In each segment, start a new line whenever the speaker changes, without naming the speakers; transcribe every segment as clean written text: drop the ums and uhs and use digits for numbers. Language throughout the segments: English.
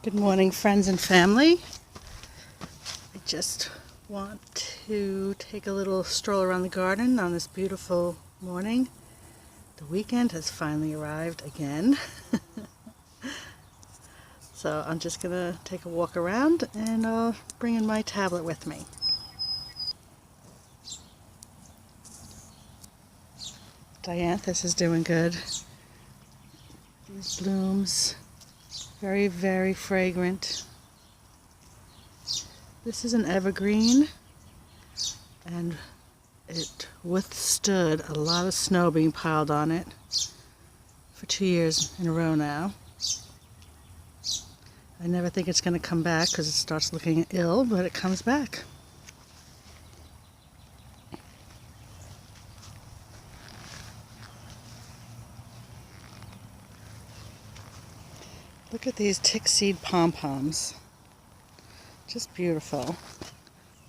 Good morning, friends and family. I just want to take a little stroll around the garden on this beautiful morning. The weekend has finally arrived again. So I'm just going to take a walk around and I'll bring in my tablet with me. Dianthus is doing good. These blooms, very, very fragrant. This is an evergreen, and it withstood a lot of snow being piled on it for 2 years in a row now. I never think it's going to come back because it starts looking ill, but it comes back. Look at these tick seed pom-poms. Just beautiful.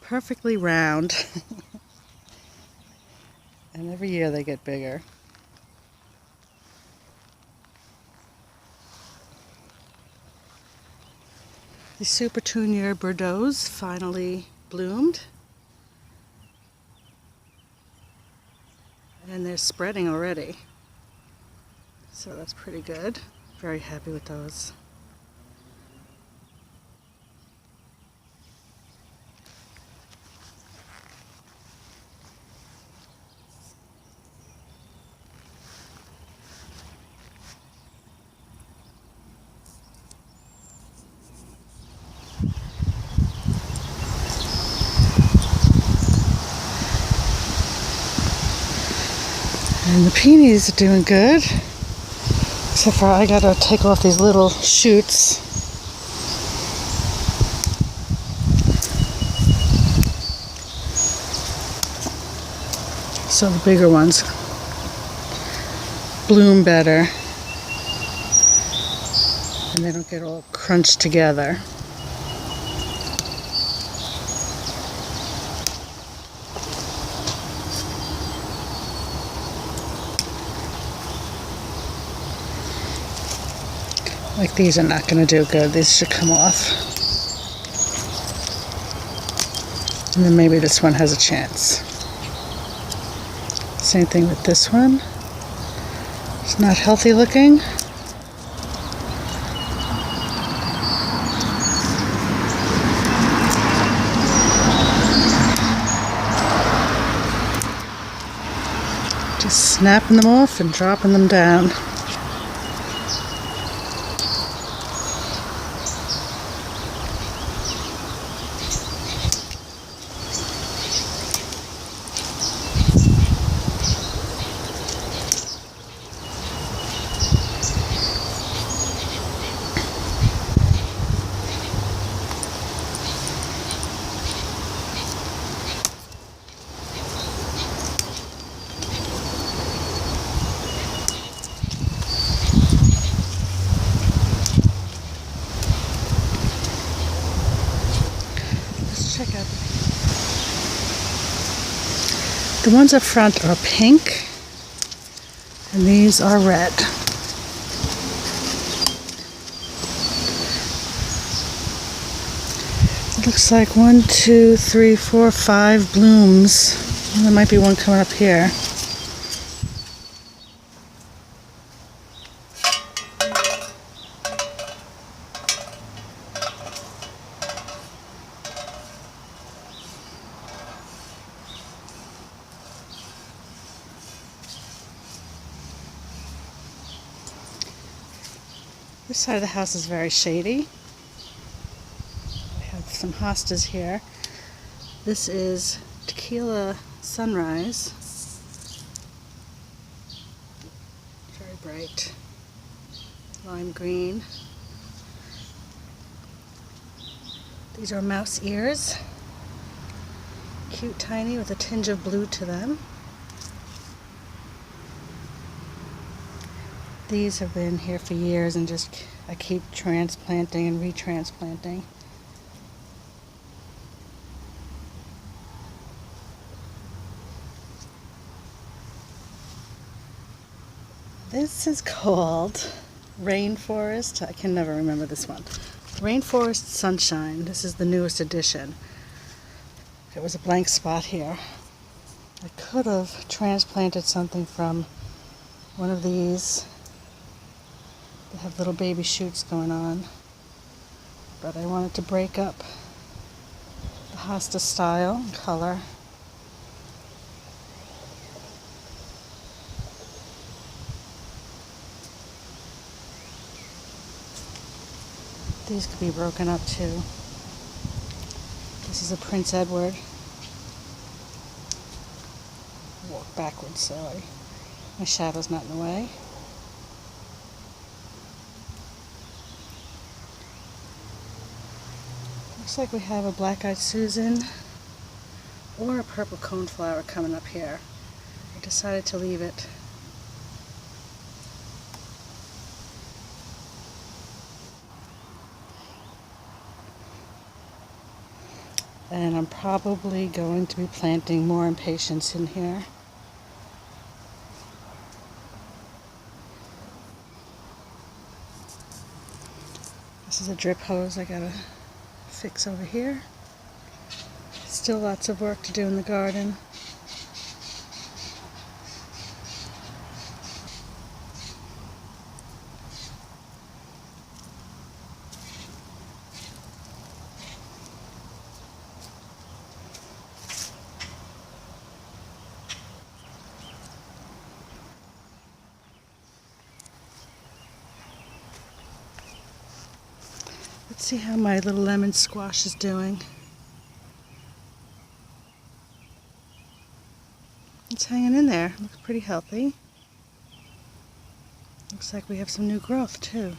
Perfectly round. And every year they get bigger. The Supertunia Bordeaux's finally bloomed. And they're spreading already. So that's pretty good. Very happy with those. And the peonies are doing good. Except for I gotta take off these little shoots. So the bigger ones bloom better. And they don't get all crunched together. Like these are not going to do good. These should come off. And then maybe this one has a chance. Same thing with this one. It's not healthy looking. Just snapping them off and dropping them down. Check out. The ones up front are pink, and these are red. It looks like 1, 2, 3, 4, 5 blooms. There might be one coming up here. This side of the house is very shady. We have some hostas here. This is Tequila Sunrise. Very bright. Lime green. These are mouse ears. Cute, tiny, with a tinge of blue to them. These have been here for years and just I keep transplanting and retransplanting. This is called Rainforest. I can never remember this one. Rainforest Sunshine. This is the newest edition. There was a blank spot here. I could have transplanted something from one of these. They have little baby shoots going on. But I wanted to break up the hosta style and color. These could be broken up too. This is a Prince Edward. Walk backwards so my shadow's not in the way. Looks like we have a black-eyed Susan or a purple coneflower coming up here. I decided to leave it. And I'm probably going to be planting more impatiens in here. This is a drip hose I gotta fix over here. Still lots of work to do in the garden. Let's see how my little lemon squash is doing. It's hanging in there. Looks pretty healthy. Looks like we have some new growth too.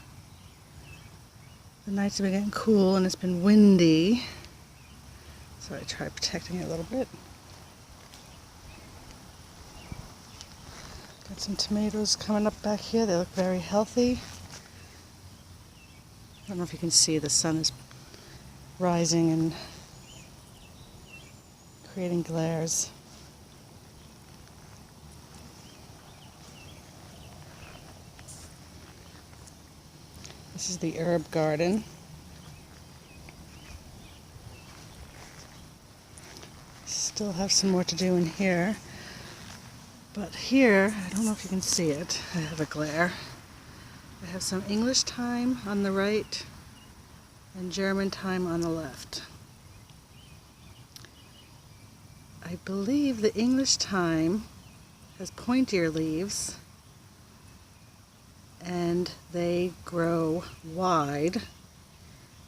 The nights have been getting cool and it's been windy, so I tried protecting it a little bit. Got some tomatoes coming up back here. They look very healthy. I don't know if you can see, the sun is rising and creating glares. This is the herb garden. Still have some more to do in here. But here, I don't know if you can see it. I have a glare. I have some English thyme on the right and German thyme on the left. I believe the English thyme has pointier leaves and they grow wide,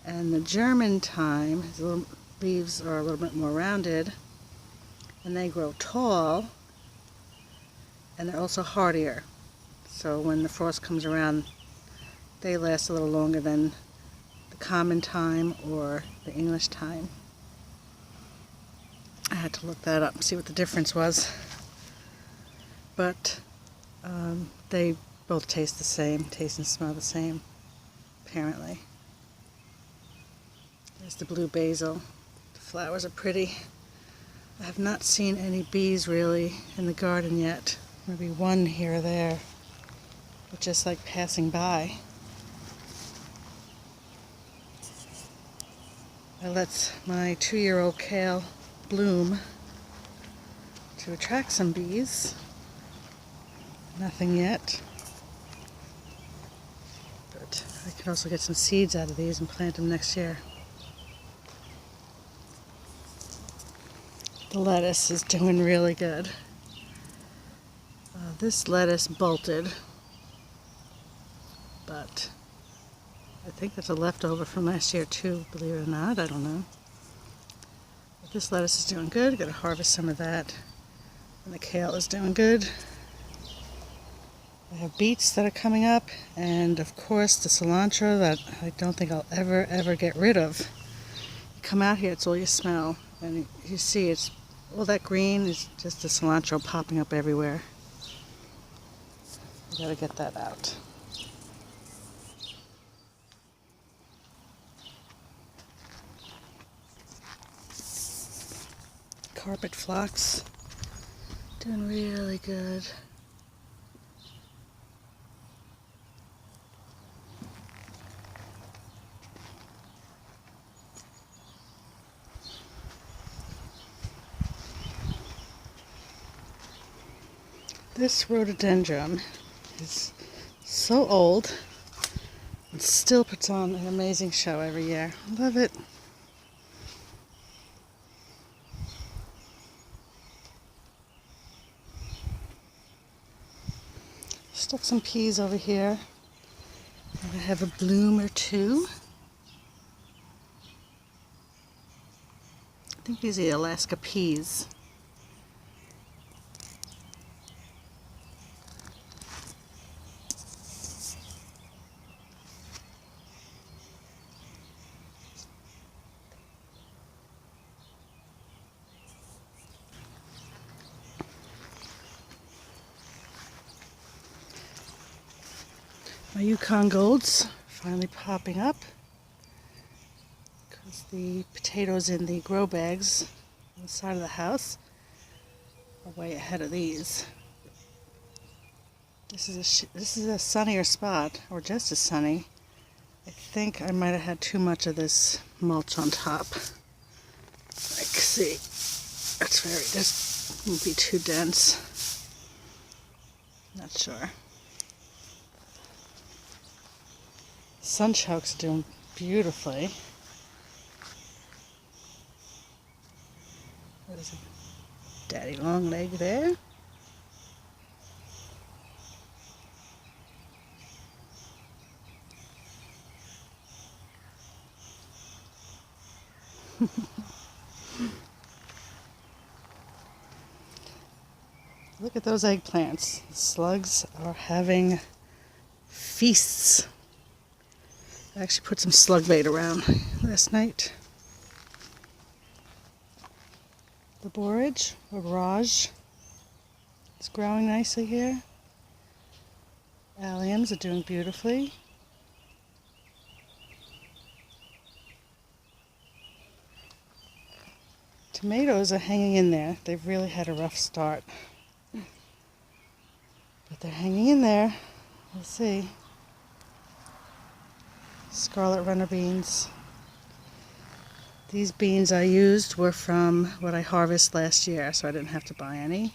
and the German thyme, the leaves are a little bit more rounded and they grow tall and they're also hardier. So when the frost comes around, they last a little longer than the common thyme or the English thyme. I had to look that up and see what the difference was. But they both taste the same, taste and smell the same, apparently. There's the blue basil. The flowers are pretty. I have not seen any bees really in the garden yet. Maybe one here or there, but just like passing by. I let my 2-year-old kale bloom to attract some bees. Nothing yet. But I can also get some seeds out of these and plant them next year. The lettuce is doing really good. This lettuce bolted, but I think that's a leftover from last year too, believe it or not, I don't know. But this lettuce is doing good, gotta harvest some of that. And the kale is doing good. I have beets that are coming up, and of course the cilantro that I don't think I'll ever get rid of. You come out here, it's all you smell, and you see it's all that green is just the cilantro popping up everywhere. I gotta get that out. Carpet phlox, doing really good. This rhododendron is so old and still puts on an amazing show every year. Love it. Stuck some peas over here. And I have a bloom or two. I think these are Alaska peas. My Yukon Golds finally popping up because the potatoes in the grow bags on the side of the house are way ahead of these. This is a sunnier spot, or just as sunny. I think I might have had too much of this mulch on top. Like, see, this won't be too dense. Not sure. Sunchoke's doing beautifully. There's a daddy long leg there. Look at those eggplants. The slugs are having feasts. I actually put some slug bait around last night. The borage, or raj, is growing nicely here. Alliums are doing beautifully. Tomatoes are hanging in there. They've really had a rough start. But they're hanging in there. We'll see. Scarlet runner beans. These beans I used were from what I harvested last year, so I didn't have to buy any.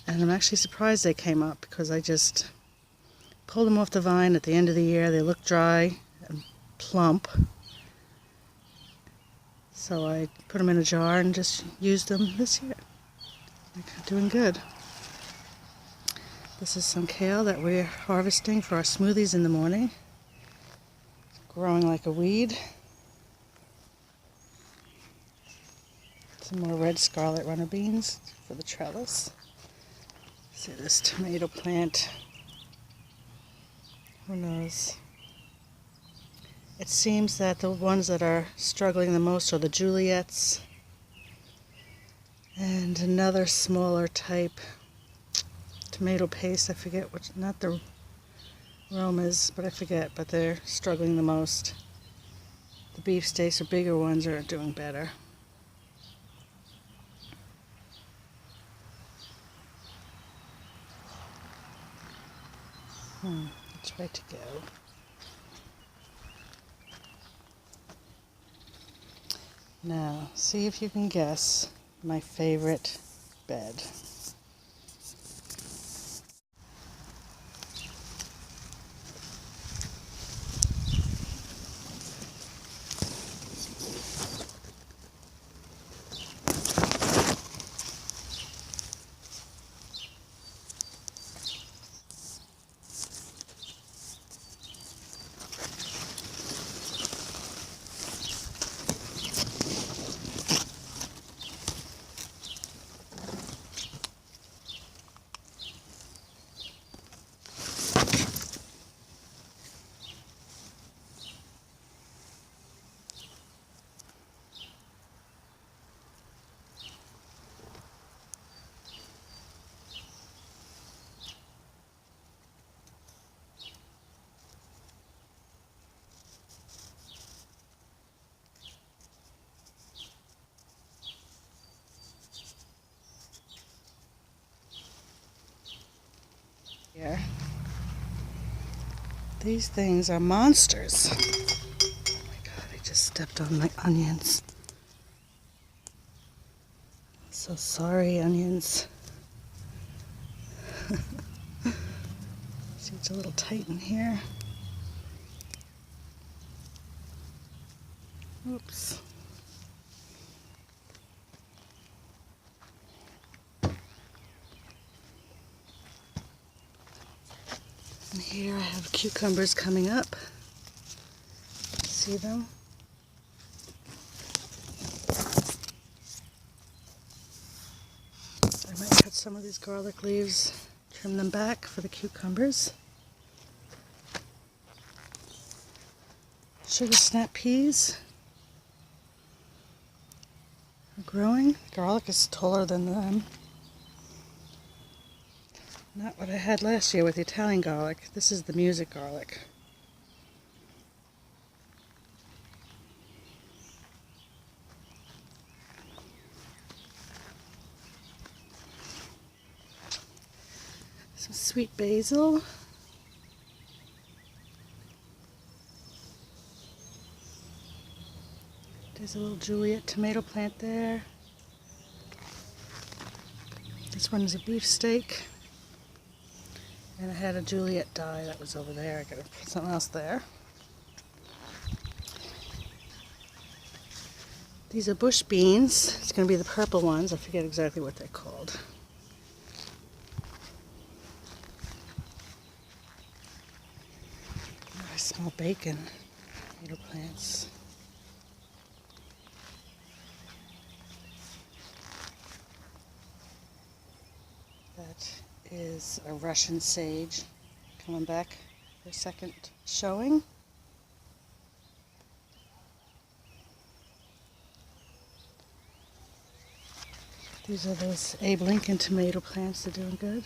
And I'm actually surprised they came up because I just pulled them off the vine at the end of the year. They look dry and plump. So I put them in a jar and just used them this year. They're doing good. This is some kale that we're harvesting for our smoothies in the morning. Growing like a weed. Some more red scarlet runner beans for the trellis. See this tomato plant. Who knows? It seems that the ones that are struggling the most are the Juliets and another smaller type tomato paste. I forget which, not the Romas, but I forget, but they're struggling the most. The beefsteaks or bigger ones are doing better. Let's try to go. Now, see if you can guess my favorite bed. Here. These things are monsters. Oh my god, I just stepped on my onions. So sorry, onions. a little tight in here. Oops. And here I have cucumbers coming up. See them? I might cut some of these garlic leaves, trim them back for the cucumbers. Sugar snap peas are growing. Garlic is taller than them. Not what I had last year with the Italian garlic. This is the music garlic. Some sweet basil. There's a little Juliet tomato plant there. This one is a beefsteak. And I had a Juliet dye that was over there. I gotta put something else there. These are bush beans. It's gonna be the purple ones. I forget exactly what they're called. Oh, I smell bacon. Tomato plants. That is a Russian sage coming back for a second showing. These are those Abe Lincoln tomato plants. They're doing good.